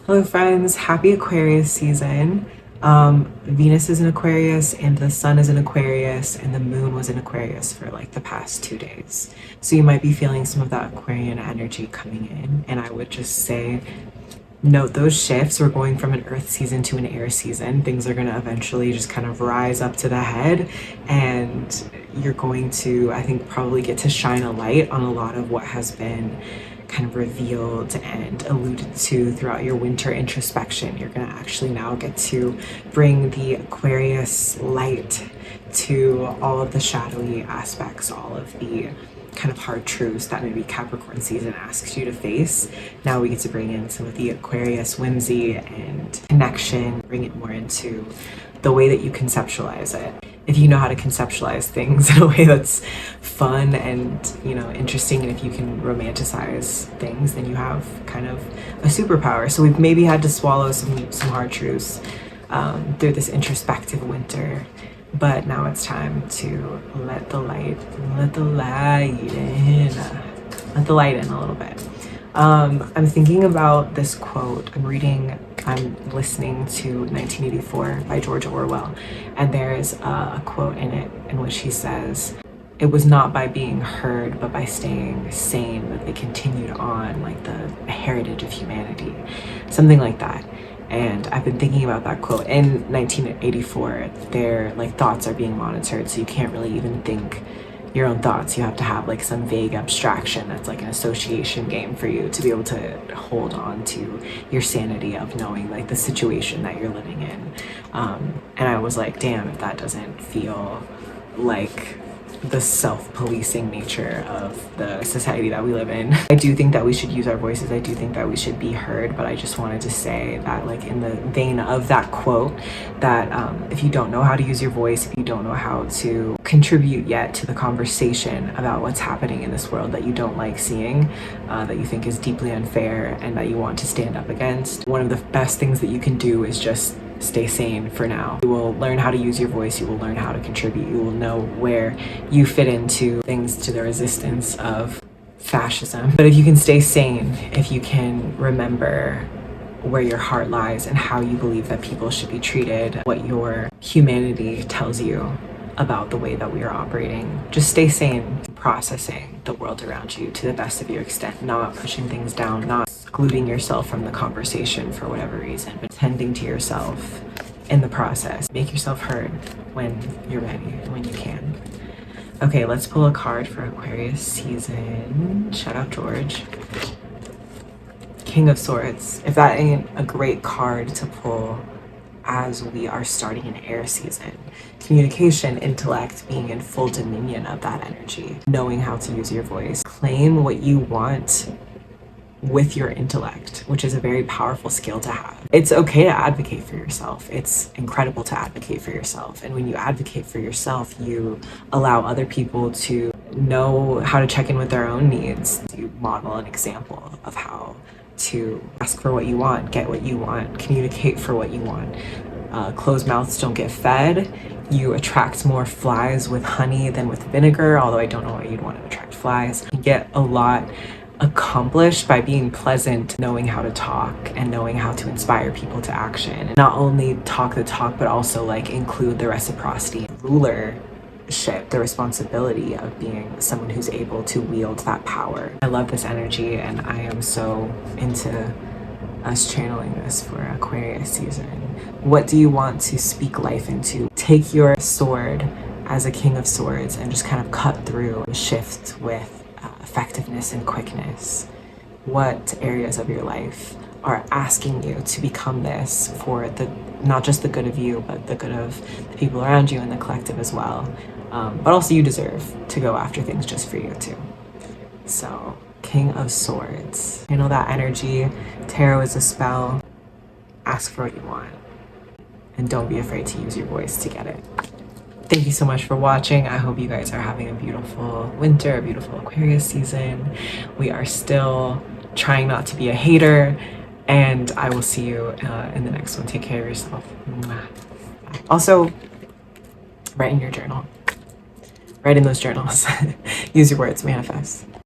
Hello friends, happy Aquarius season. Venus is in Aquarius and the sun is in Aquarius and the moon was in Aquarius for like the past 2 days. So you might be feeling some of that Aquarian energy coming in, and I would just say note those shifts. We're going from an earth season to an air season. Things are going to eventually just kind of rise up to the head, and you're going to, I think, probably get to shine a light on a lot of what has been kind of revealed and alluded to throughout your winter introspection. You're going to actually now get to bring the Aquarius light to all of the shadowy aspects, all of the kind of hard truths that maybe Capricorn season asks you to face. Now we get to bring in some of the Aquarius whimsy and connection, bring it more into the way that you conceptualize it. If you know how to conceptualize things in a way that's fun and, interesting, and if you can romanticize things, then you have kind of a superpower. So we've maybe had to swallow some hard truths through this introspective winter. But now it's time to let the light in a little bit. I'm thinking about this quote. I'm listening to 1984 by George Orwell, and there's a quote in it in which he says, "It was not by being heard, but by staying sane that they continued on, like the heritage of humanity," something like that. And I've been thinking about that quote. In 1984, their thoughts are being monitored, so you can't really even think your own thoughts. You have to have some vague abstraction that's like an association game for you to be able to hold on to your sanity of knowing the situation that you're living in. And I was like, damn, if that doesn't feel like the self-policing nature of the society that we live in. I do think that we should use our voices. I do think that we should be heard, but I just wanted to say that in the vein of that quote, that if you don't know how to use your voice, if you don't know how to contribute yet to the conversation about what's happening in this world that you don't like seeing, that you think is deeply unfair and that you want to stand up against, one of the best things that you can do is just stay sane for now. You will learn how to use your voice, you will learn how to contribute, you will know where you fit into things, to the resistance of fascism. But if you can stay sane, if you can remember where your heart lies and how you believe that people should be treated, what your humanity tells you about the way that we are operating, just stay sane, processing the world around you to the best of your extent, not pushing things down, not excluding yourself from the conversation for whatever reason, but tending to yourself in the process. Make yourself heard when you're ready, when you can. Okay, let's pull a card for Aquarius season. Shout out George. King of Swords. If that ain't a great card to pull as we are starting an air season. Communication, intellect, being in full dominion of that energy, knowing how to use your voice, claim what you want with your intellect, which is a very powerful skill to have. It's okay to advocate for yourself. It's incredible to advocate for yourself. And when you advocate for yourself, you allow other people to know how to check in with their own needs. You model an example of how to ask for what you want, get what you want, communicate for what you want. Closed mouths don't get fed. You attract more flies with honey than with vinegar, although I don't know why you'd want to attract flies. You get a lot accomplished by being pleasant, knowing how to talk and knowing how to inspire people to action. And not only talk the talk, but also include the reciprocity, rulership, the responsibility of being someone who's able to wield that power. I love this energy, and I am so into us channeling this for Aquarius season. What do you want to speak life into? Take your sword as a King of Swords and just kind of cut through and shift with effectiveness and quickness. What areas of your life are asking you to become this for not just the good of you, but the good of the people around you and the collective as well. But also you deserve to go after things just for you too. So, King of Swords. You know that energy. Tarot is a spell. Ask for what you want. And don't be afraid to use your voice to get it. Thank you so much for watching. I hope you guys are having a beautiful winter, a beautiful Aquarius season. We are still trying not to be a hater, and I will see you in the next one. Take care of yourself. Bye. Also, write in your journal. Write in those journals. Use your words, manifest.